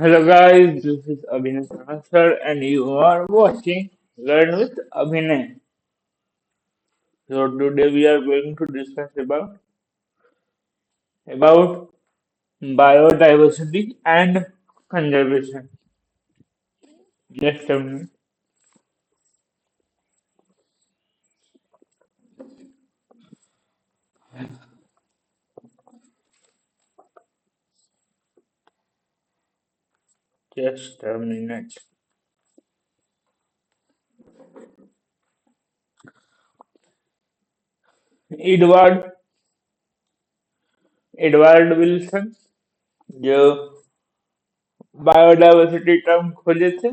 Hello guys, this is Abhinay Sir and you are watching Learn with Abhinay. So today we are going to discuss about biodiversity and conservation. Just a minute. Just a minute. Edward Edward Wilson जो biodiversity term खोजे थे।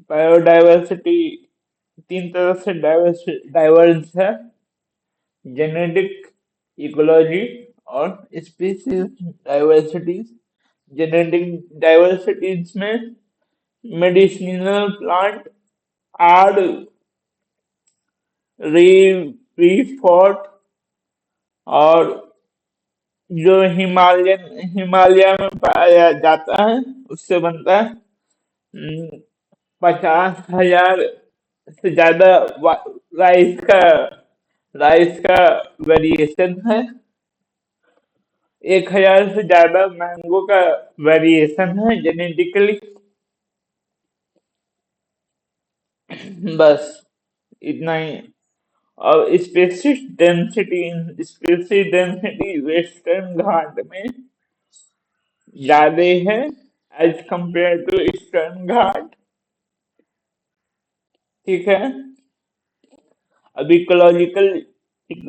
Biodiversity तीन तरह से diverse है: genetic, ecology और species diversities. Genetic diversities में medicinal plant are रीफॉर्ट और जो हिमालय में पाया जाता है उससे बनता है। 50,000 से ज्यादा राइस का राइस का वेरिएशन है। 1,000 से ज्यादा मैंगो का वेरिएशन है जेनेटिकली। बस इतना ही। और स्पेसिस डेंसिटी वेस्टर्न घाट में ज्यादा है as compare to eastern Ghat. ठीक है। अब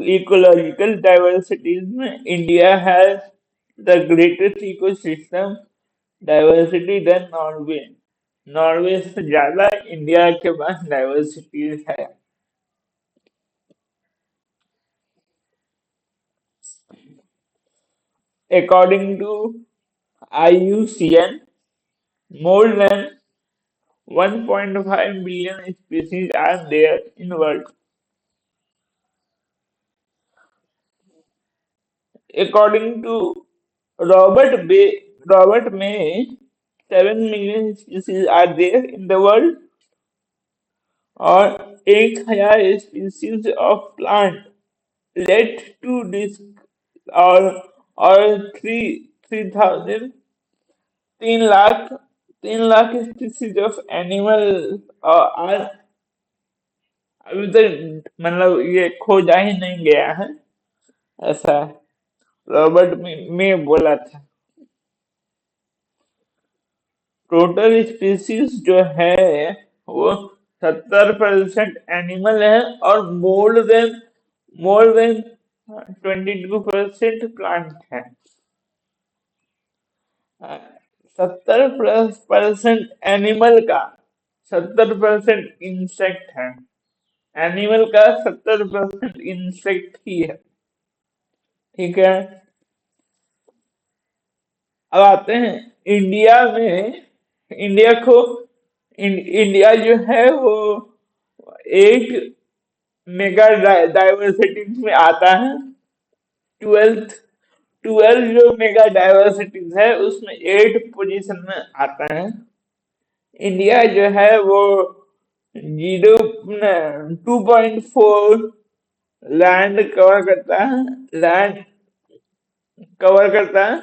इकोलॉजिकल डाइवर्सिटीज में India has the greatest ecosystem diversity then Norway. Norway से ज्यादा इंडिया के पास डाइवर्सिटीज है। According to IUCN, more than 1.5 billion species are there in the world. According to Robert May, 7 million species are there in the world, or 1,000 species of plant led to this, or 3,000 3 lakh 3 lakh species of animal are अभी तक, मतलब ये खोजा ही नहीं गया है, ऐसा Robert में बोला था। टोटल स्पीसीज जो है वो 70% एनिमल है और मोर देन 22% प्लांट है। 70% एनिमल का 70% इंसेक्ट है। एनिमल का 70% इंसेक्ट ही है। ठीक है। अब आते हैं इंडिया में। इंडिया को इंडिया जो है वो 8 मेगा डाइवर्सिटीज में आता है। 12 जो मेगा डाइवर्सिटीज है उसमें 8 पोजीशन में आता है। इंडिया जो है वो 2.4 लैंड कवर करता है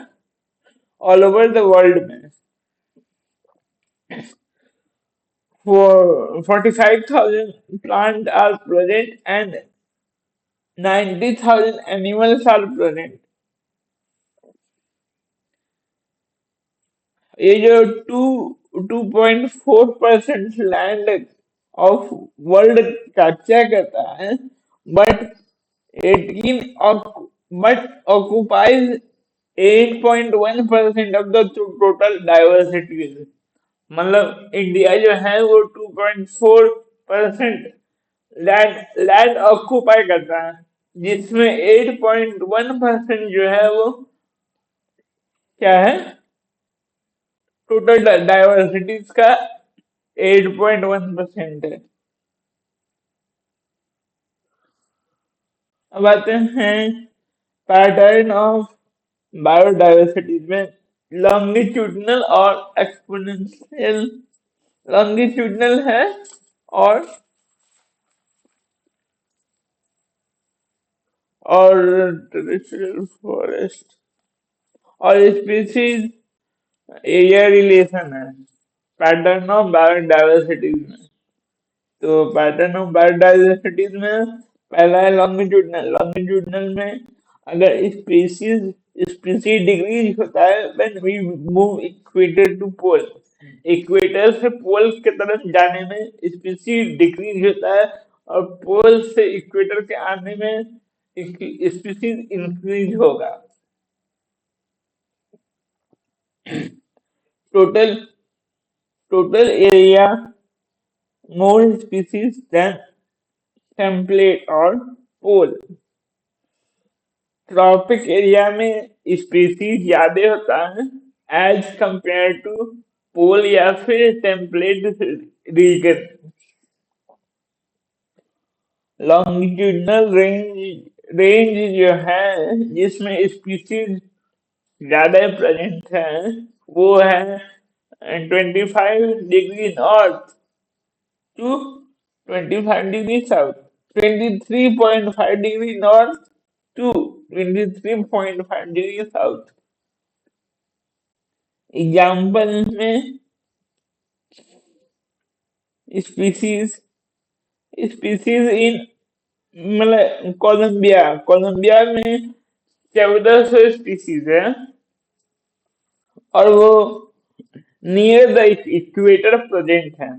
ऑल ओवर द वर्ल्ड में। 45,000 plant are present and 90,000 animals are present। ये जो 2.4% लैंड ऑफ वर्ल्ड कैप्चर करता है, but 18 but occupies 8.1% of the total diversity. मतलब इंडिया जो है वो 2.4% लैंड ऑक्युपाई करता है, जिसमें 8.1% जो है वो क्या है, टोटल डाइवर्सिटीज का 8.1% है। अब आते हैं पैटर्न ऑफ बायोडाइवर्सिटीज में। लॉन्गिट्यूडनल और एक्सपोनेंशियल। लॉन्गिट्यूडनल है और टेरेस्ट्रियल फॉरेस्ट और स्पीसीज एरिया रिलेशन है पैटर्न ऑफ बायोडाइवर्सिटी में। तो पैटर्न ऑफ बायोडाइवर्सिटीज में पहला है लॉन्गिट्यूडनल। लॉन्गिट्यूडनल में अगर स्पीसीज स्पीसीज डिक्रीज होता है when we move equator to pole. Equator से पोल की तरफ जाने में स्पीसीज डिक्रीज होता है और पोल से इक्वेटर के आने में स्पीसीज इंक्रीज होगा। Total total area more species than template और पोल। ट्रॉपिक एरिया में स्पीसीज ज्यादा होता है एज कंपेयर टू पोल या फिर टेम्पलेट रीजन। लॉन्गिट्यूडनल रेंज जो है जिसमें स्पीसीज ज्यादा प्रेजेंट है वो है 25 degree north to 25 degree south. 23.5 degree north to 23.5 degree south. Example में स्पीसीज स्पीसीज इन मतलब कोलंबिया कोलंबिया में 1400 स्पीसीज है और वो नियर द इक्वेटर प्रेजेंट है।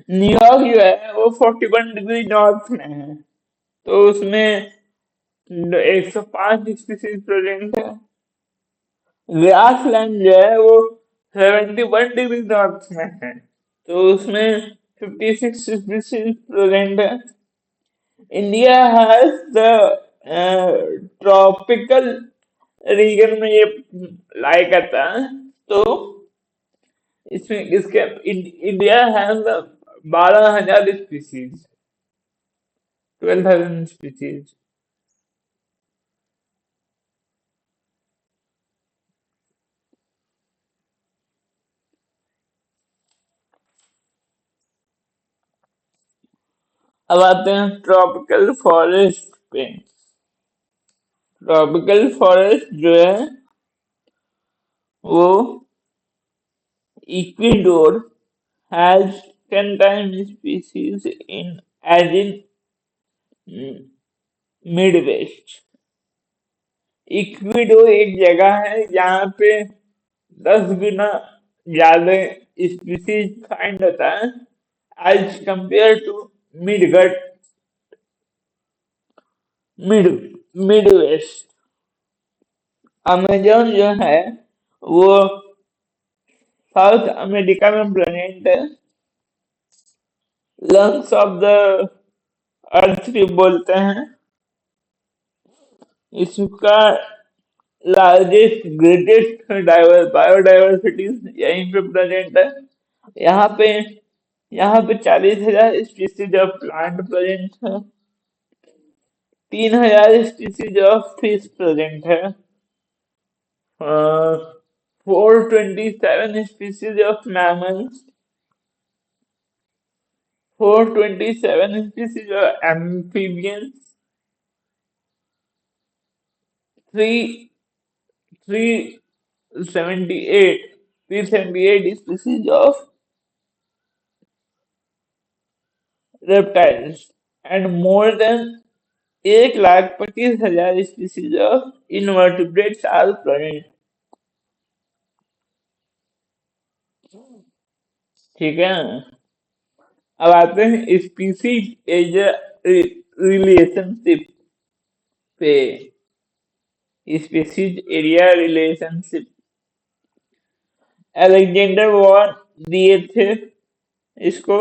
न्यूयॉर्क जो है वो 41 डिग्री नॉर्थ में है तो उसमें 105 स्पीसीज प्रेजेंट है। ग्रासलैंड जो है वो 71 डिग्री नॉर्थ में है तो उसमें 56 स्पीसीज प्रेजेंट है। India has the tropical region में ये लाई करता है तो इसमें इसके इंडिया हैज 12,000 स्पीसीज 12,000 स्पीसीज। अब आते हैं ट्रॉपिकल फॉरेस्ट पे। ट्रॉपिकल फॉरेस्ट जो है वो Ecuador has 10 times species in as in Midwest। Ecuador एक जगह है जहाँ पे 10 गुना ज्यादा स्पीसीज फाइंड होता है as compare to midgut mid midwest. Amazon जो है वो साउथ अमेरिका में प्रेजेंट है। लंग्स ऑफ द अर्थ भी बोलते हैं। इसका लार्जेस्ट ग्रेटेस्ट बायोडाइवर्सिटी यहीं पे प्रेजेंट है। यहाँ पे 40,000 स्पीसीज ऑफ प्लांट प्रेजेंट है। 3,000 स्पीसीज ऑफ फिश प्रेजेंट है। 427 species of mammals. 427 species of amphibians. 378 species of reptiles and more than 1,25,000 species of invertebrates are present। ठीक है। अब आते हैं स्पीसीज एरिया रिलेशनशिप पे। Species area relationship Alexander von दिए थे इसको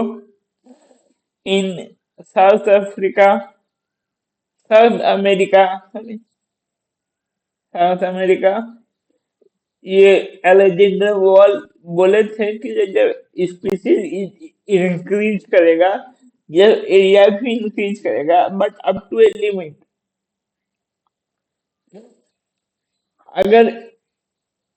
in South Africa South America South America. ये अलेक्जेंडर वॉल बोले थे कि जब स्पीसीज इंक्रीज करेगा ये एरिया भी इंक्रीज करेगा but up to a limit. अगर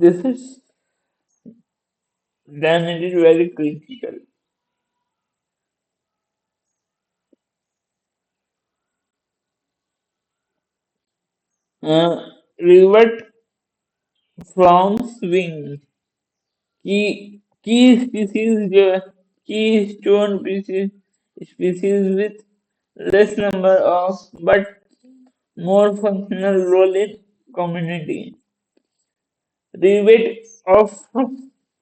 this is then it is very critical. Revert from swing. Key species keystone species with less number of but more functional role in community. Rivet of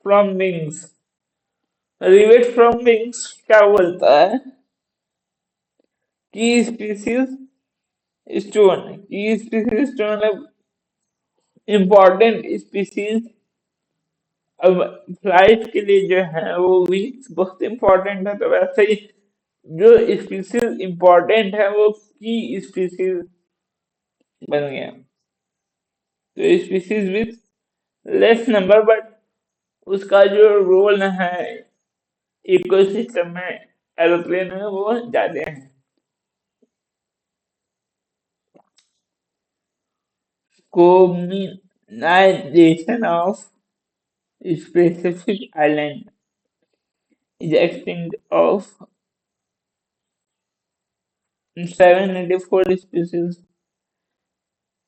from wings. Rivet from wings क्या बोलता है की species stone की species stone मतलब important species अब flight के लिए जो है वो विंग्स बहुत इम्पोर्टेंट है तो वैसे ही जो स्पीसीज इम्पोर्टेंट है वो की स्पीसीज बन गया तो species with less number but उसका जो रोल है इकोसिस्टम में एरोप्लेन में वो ज्यादा है colonization of specific island is extinct of 784 species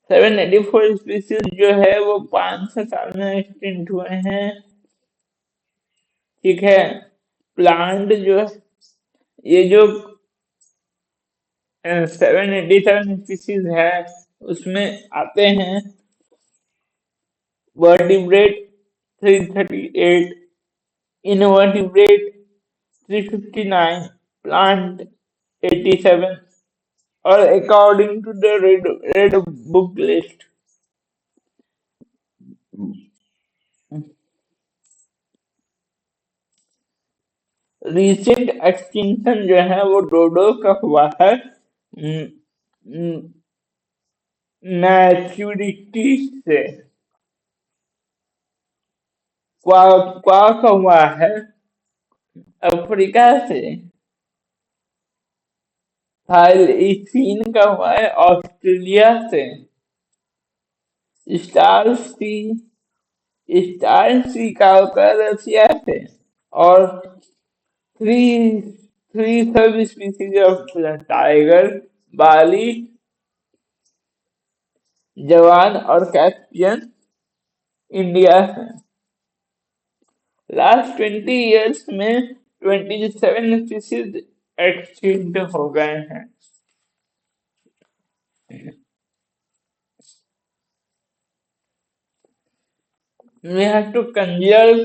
784 species जो है वो 500 साल में एक्सटिंक्ट हुए हैं ठीक है प्लांट जो ये जो 787 स्पीसीज है उसमें आते हैं वर्टिब्रेट 338 इनवर्टिब्रेट 359 प्लांट 87 और according to the red book list recent extinction जो है वो डोडो का हुआ है मैच्योरिटी से क्वा क्वा का हुआ है अफ्रीका से थाईलीन का हुआ है ऑस्ट्रेलिया से स्टार सी स्टार सी का होता है रशिया से और three three sub species of tiger बाली जवान और कैस्पियन इंडिया है लास्ट 20 इयर्स में 27 स्पीसीज एक्सटिंक्ट हो गए हैं we have to conserve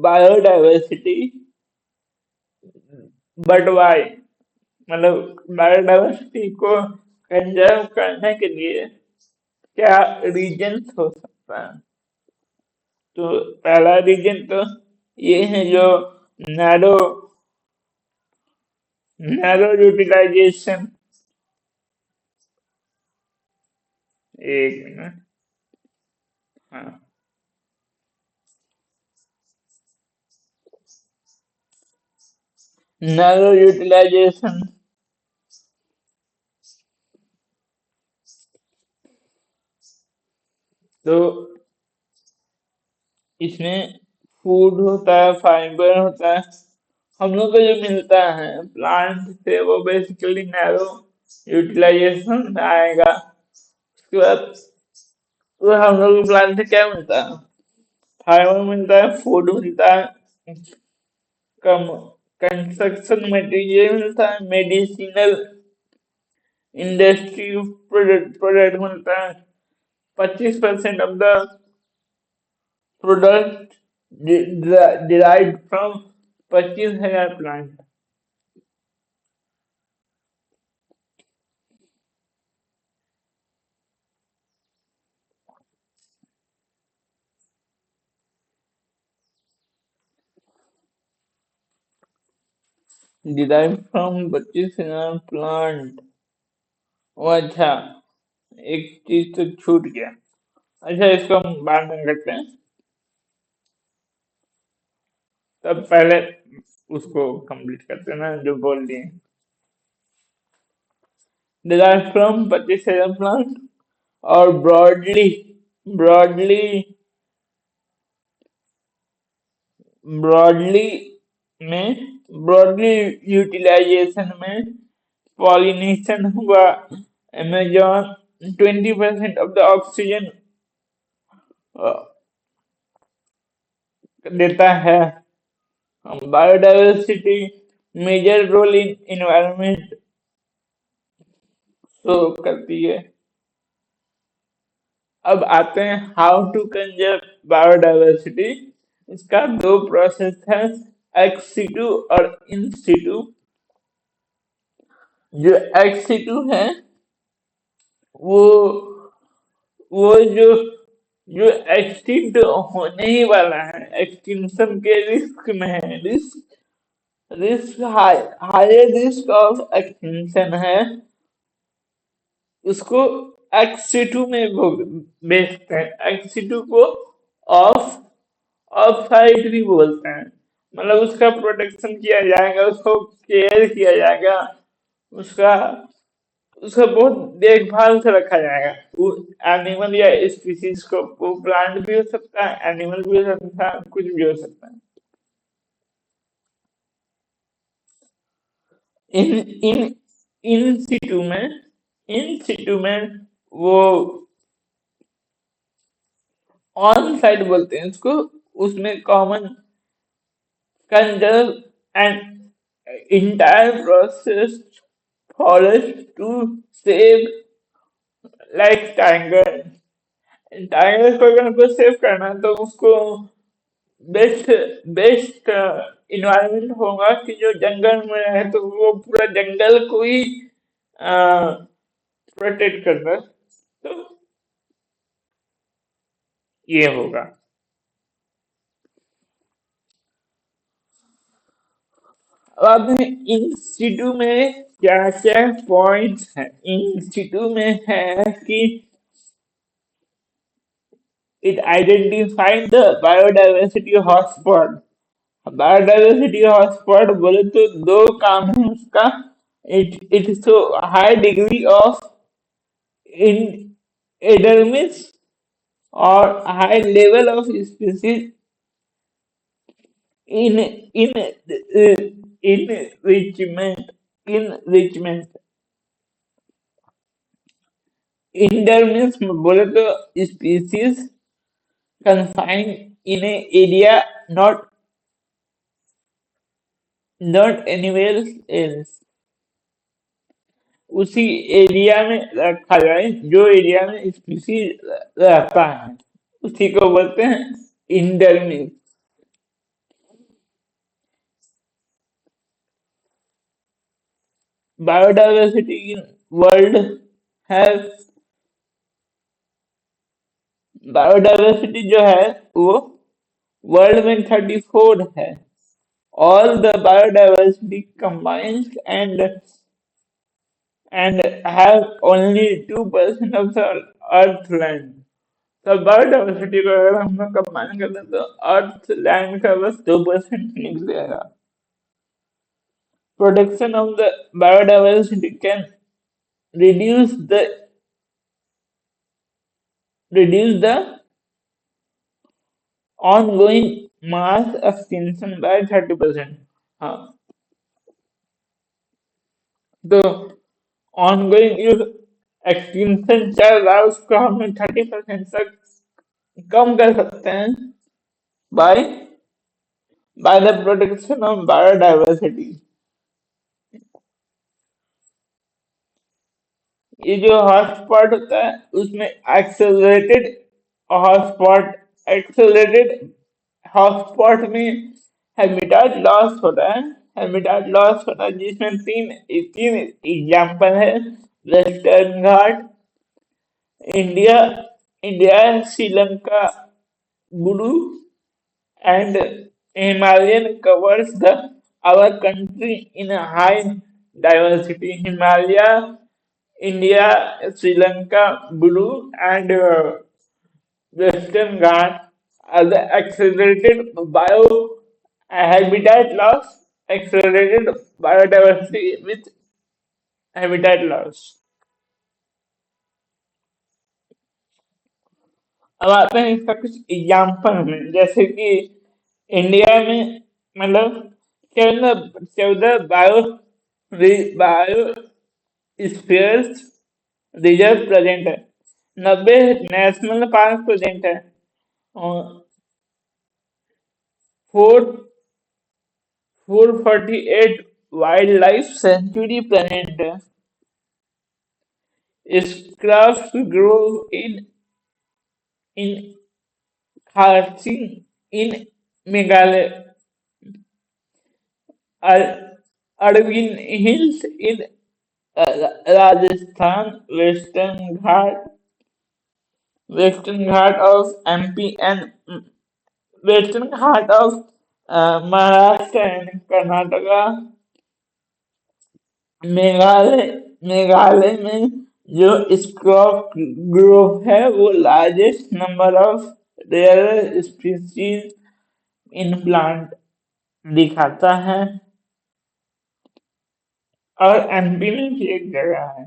biodiversity but why मतलब बायोडाइवर्सिटी को कंजर्व करने के लिए क्या रीजन हो सकता है तो पहला रीजन तो ये है जो नैरो नैरो यूटिलाइजेशन एक मिनट हाँ नैरो यूटिलाइजेशन तो इसमें फूड होता है फाइबर होता है हम लोग को जो मिलता है प्लांट से वो बेसिकली नैरो यूटिलाइजेशन में आएगा उसके बाद तो हम लोग को प्लांट से क्या मिलता है फाइबर मिलता है फूड मिलता है कम कंस्ट्रक्शन मटेरियल मिलता है मेडिसिनल इंडस्ट्री प्रोडक्ट मिलता है 25% of the product derived from 25,000 plant derived from 25,000 plant ओ अच्छा एक चीज तो छूट गया अच्छा इसको हम बाद में करते हैं तब पहले उसको कंप्लीट करते हैं ना जो बोल दिए derived from 25,000 प्लांट और broadly broadly broadly broadly utilization में pollination हुआ। Amazon 20% of the oxygen देता है। Biodiversity major role in environment show करती है। अब आते हैं हाउ टू कंजर्व बायोडाइवर्सिटी। इसका दो प्रोसेस है, एक्स सीटू और इन सीटू। जो एक्स सीटू है वो वो जो एक्सटिंक्ट होने ही वाला है, एक्सटिंक्शन के रिस्क में है, risk higher risk of extinction है, उसको एक्स2 में वो बेचते हैं। एक्स2 को ऑफ ऑफ साइड भी बोलते हैं। मतलब उसका प्रोटेक्शन किया जाएगा, उसको केयर किया जाएगा, उसका उसका बहुत देखभाल से रखा जाएगा। वो एनिमल या स्पीसीज को, वो प्लांट भी हो सकता है, एनिमल भी हो सकता है, कुछ भी हो सकता है। इन इन इन सिटू में वो ऑन साइड बोलते हैं उसको। उसमें common conserve and entire process forest to save like tiger. Tiger को अगर हमको सेव करना है तो उसको बेस्ट बेस्ट इन्वायरमेंट होगा कि जो जंगल में रहे, तो वो पूरा जंगल को ही प्रोटेक्ट करना। तो ये होगा। अब इंस्टीट्यूट में क्या क्या पॉइंट्स हैं। इंस्टीट्यूट में है कि it identified the biodiversity hotspot. Biodiversity hotspot बोले तो दो काम है उसका। It show high degree of in एडर्मिस और high level of species in in enrichment enrichment. Endemism बोले तो species confined in a area not anywhere else। उसी एरिया में रखा जाए जो एरिया में स्पीसीज रहता है, उसी को बोलते हैं इंडर्मिस। बायोडाइवर्सिटी इन वर्ल्ड है, बायोडाइवर्सिटी जो है वो वर्ल्ड में 34 है। All the biodiversity combines and have only 2% of the earth land। तो बायोडाइवर्सिटी को अगर हम लोग कंबाइन कर दें तो अर्थ लैंड का बस 2% निकलेगा। Protection of the biodiversity can reduce the reduce the ongoing mass extinction by 30%। हाँ, तो ऑनगोइंग जो एक्सटिंक्शन चल रहा है उसको हम 30% तक कम कर सकते हैं by by the protection of biodiversity. ये जो हॉटस्पॉट होता है उसमें एक्सेलरेटेड हॉटस्पॉट एक्सेलरेटेड हॉटस्पॉट में हैबिटाट लॉस होता है। हैबिटाट लॉस होता है जिसमें तीन तीन एग्जाम्पल है। Western Ghat, India India Sri Lanka बुरू and Himalayan covers the our country in a high diversity। Himalaya, India, Sri Lanka, Blue, and Western Ghats are the accelerated bio habitat loss, accelerated biodiversity with habitat loss। अब आते हैं इसका कुछ example में, जैसे कि India में मतलब 14 बायो स्फीयर्स रिजर्व प्रेजेंट है, 90 नेशनल पार्क प्रेजेंट है, और 448 वाइल्ड लाइफ सेंचुरी प्रेजेंट है। Scraps grow in Kharchi in Meghalaya, Arvind Hills in Rajasthan, Western Ghat of MP and Western Ghat of Maharashtra and Karnataka, Meghalaya Meghalaya में जो sacred grove है वो largest number of rare species in plant दिखाता है, और MP में भी एक जगह है।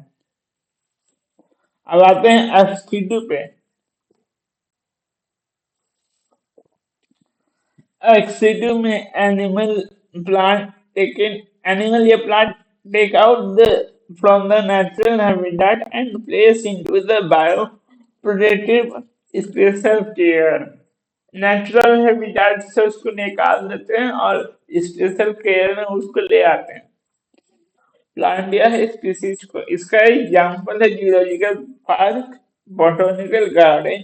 अब आते हैं एफ पे। एक्सीटू में एनिमल या plant take out the from the natural habitat and place into the bio protective special care. Natural habitat से उसको निकाल देते हैं और स्पेशल केयर में उसको ले आते हैं, प्लांट या स्पीसीज को। इसका एग्जाम्पल है zoological park, botanical garden,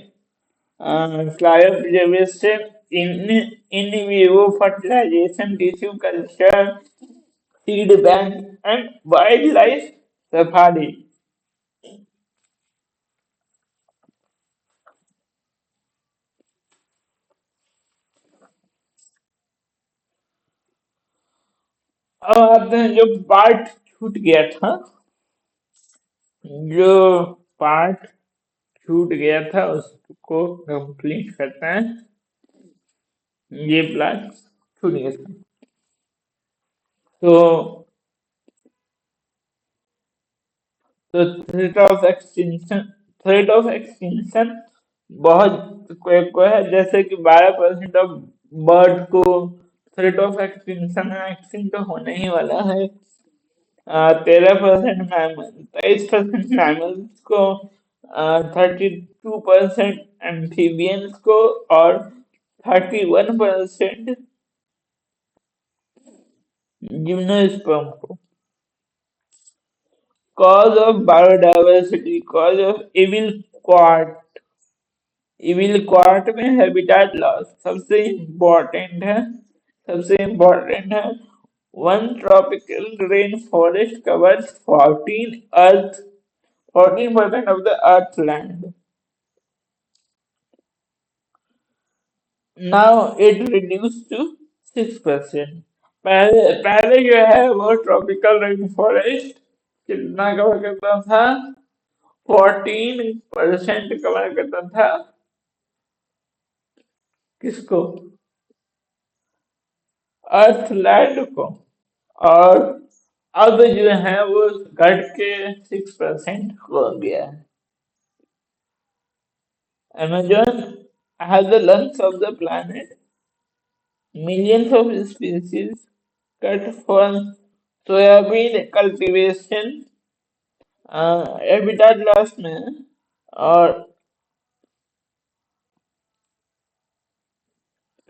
cryopreservation, in vivo fertilization, tissue culture, seed bank, and wildlife safari. अब आते हैं जो पार्ट छूट गया था, जो पार्ट छूट गया था उसको कंप्लीट करते हैं। ये प्लान छूट गया था, तो थ्रेट ऑफ एक्सटिंक्शन बहुत कोई है, जैसे कि 12% ऑफ बर्ड को थ्रेट ऑफ एक्सटिंक्शन है, एक्सटिंक्ट तो होने ही वाला है। 13% मैमल, 23% मैमल्स को, 32% एम्फीबियंस को, और 31% जिम्नोस्पर्म को। Cause of biodiversity, cause of evil quartet में हैबिटेट लॉस सबसे इम्पोर्टेंट है। One tropical rain forest covers 14% of the earth land. Now it reduce to 6%। पहले पहले जो है वो ट्रॉपिकल रेन फॉरेस्ट कितना कवर करता था? 14% कवर करता था। किसको? अर्थ लैंड को। और अब जो है वो घट के 6% हो गया है। Amazon has the lungs of the planet. Millions of species cut for soybean cultivation, habitat loss में, और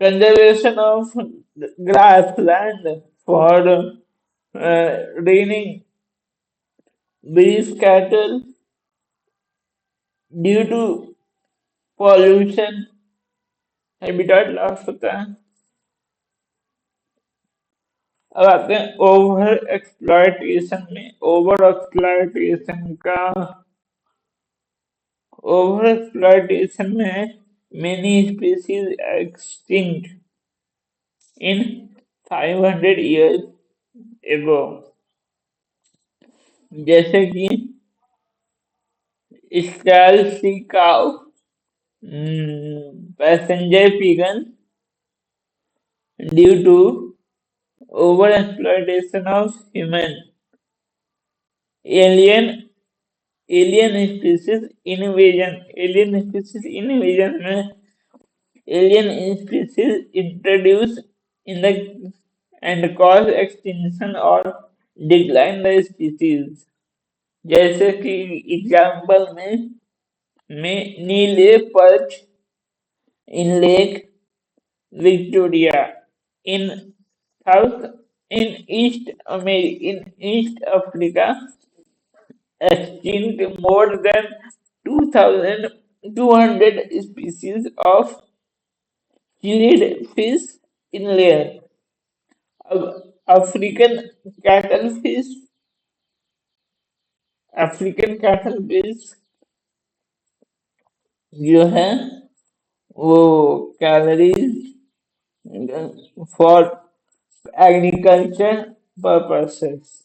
conservation of grassland for raining beef cattle due to pollution, habitat loss होता है। अब आते हैं ओवर एक्सप्लॉयटेशन में। ओवर एक्सप्लॉयटेशन में many species extinct in 500 years ago, जैसे कि स्कैल sea cow, passenger pigeon, due to over exploitation of human, alien alien species invasion में alien species introduced in the and cause extinction or decline the species. जैसे कि example में नीले perch in Lake Victoria in South in East Africa extinct more than 2,200 species of gilled fish in layer. African cattle fish African cattle fish जो है वो calories for agriculture purposes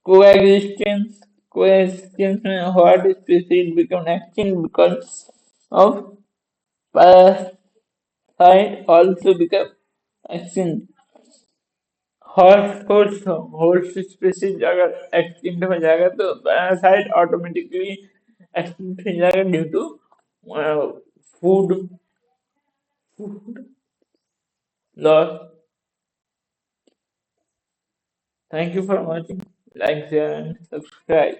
coexistence coexistence में what species become extinct because of parasite also become extinct हॉर्स species अगर extinct हो जाएगा तो parasite automatically extinct हो जाएगा due to food loss thank you for watching like share and subscribe